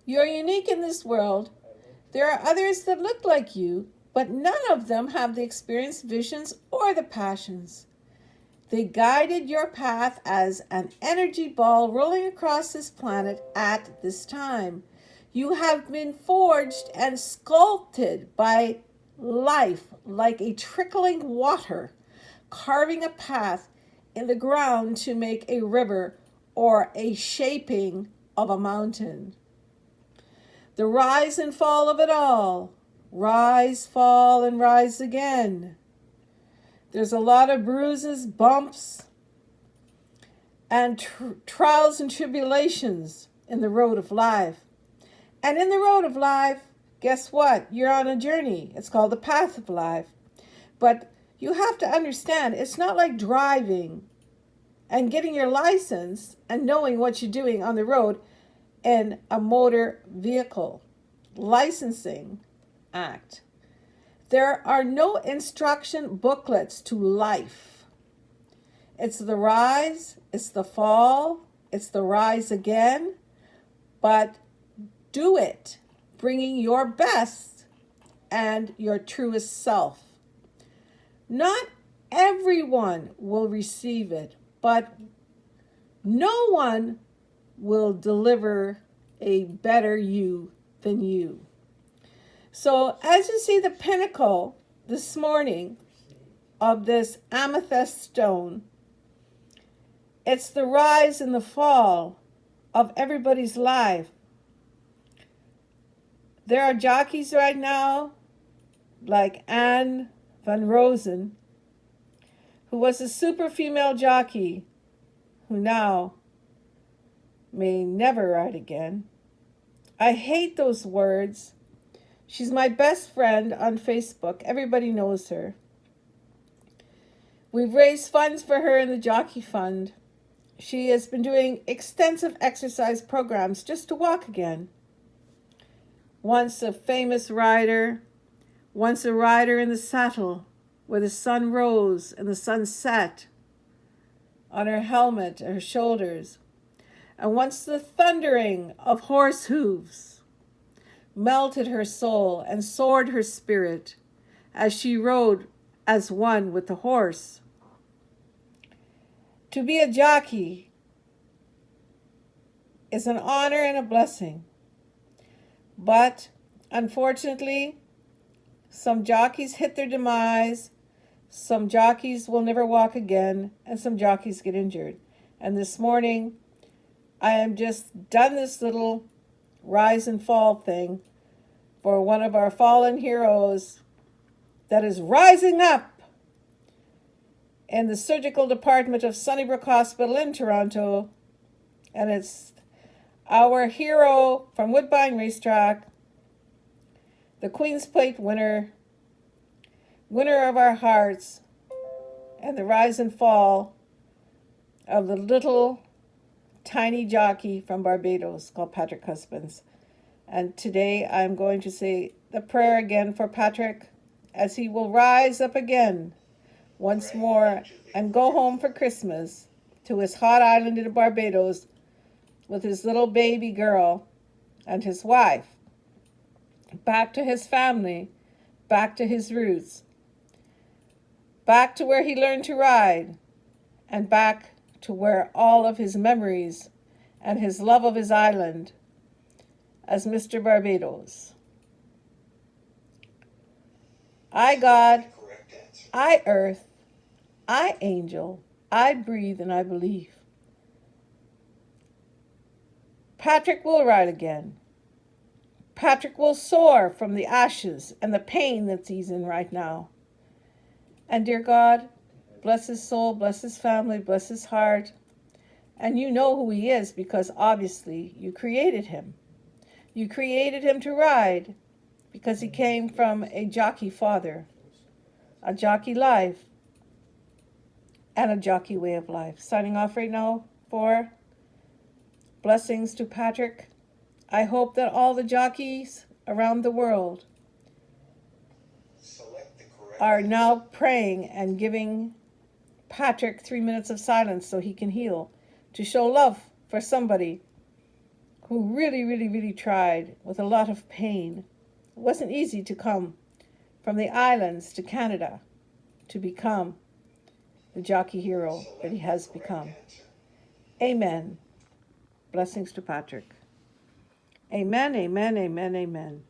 You're unique in this world. There are others that look like you, but none of them have the experience, visions, or the passions. They guided your path as an energy ball rolling across this planet at this time. You have been forged and sculpted by life like a trickling water, carving a path in the ground to make a river or a shaping of a mountain. The rise and fall of it all. Rise, fall, and rise again. There's a lot of bruises, bumps, and trials and tribulations in the road of life. And in the road of life, guess what? You're on a journey. It's called the path of life. But you have to understand, it's not like driving and getting your license and knowing what you're doing on the road in a motor vehicle licensing act. There are no instruction booklets to life. It's the rise, it's the fall, it's the rise again, but do it, bringing your best and your truest self. Not everyone will receive it, but no one will deliver a better you than you. So as you see the pinnacle this morning of this amethyst stone, it's the rise and the fall of everybody's life. There are jockeys right now, like Anne van Rosen, who was a super female jockey, who now may never ride again. I hate those words. She's my best friend on Facebook. Everybody knows her. We've raised funds for her in the Jockey Fund. She has been doing extensive exercise programs just to walk again. Once a famous rider, once a rider in the saddle where the sun rose and the sun set on her helmet, her shoulders, and once the thundering of horse hooves melted her soul and soared her spirit as she rode as one with the horse. To be a jockey is an honor and a blessing, but unfortunately, some jockeys hit their demise, some jockeys will never walk again, and some jockeys get injured. And this morning, I am just done this little rise and fall thing for one of our fallen heroes that is rising up in the surgical department of Sunnybrook Hospital in Toronto. And it's our hero from Woodbine Racetrack, the Queen's Plate winner, winner of our hearts, and the rise and fall of the little tiny jockey from Barbados called Patrick Husbands. And today I'm going to say the prayer again for Patrick as he will rise up again once more and go home for Christmas to his hot island in Barbados with his little baby girl and his wife. Back to his family, back to his roots, back to where he learned to ride, and back to where all of his memories and his love of his island as Mr. Barbados. I God, I earth, I angel, I breathe and I believe. Patrick will ride again. Patrick will soar from the ashes and the pain that he's in right now. And dear God, bless his soul, bless his family, bless his heart. And you know who he is because obviously you created him. You created him to ride because he came from a jockey father, a jockey life, and a jockey way of life. Signing off right now for blessings to Patrick. I hope that all the jockeys around the world are now praying and giving Patrick 3 minutes of silence so he can heal, to show love for somebody who really, really, really tried with a lot of pain. It wasn't easy to come from the islands to Canada to become the jockey hero that he has become. Amen. Blessings to Patrick. Amen, amen, amen, amen.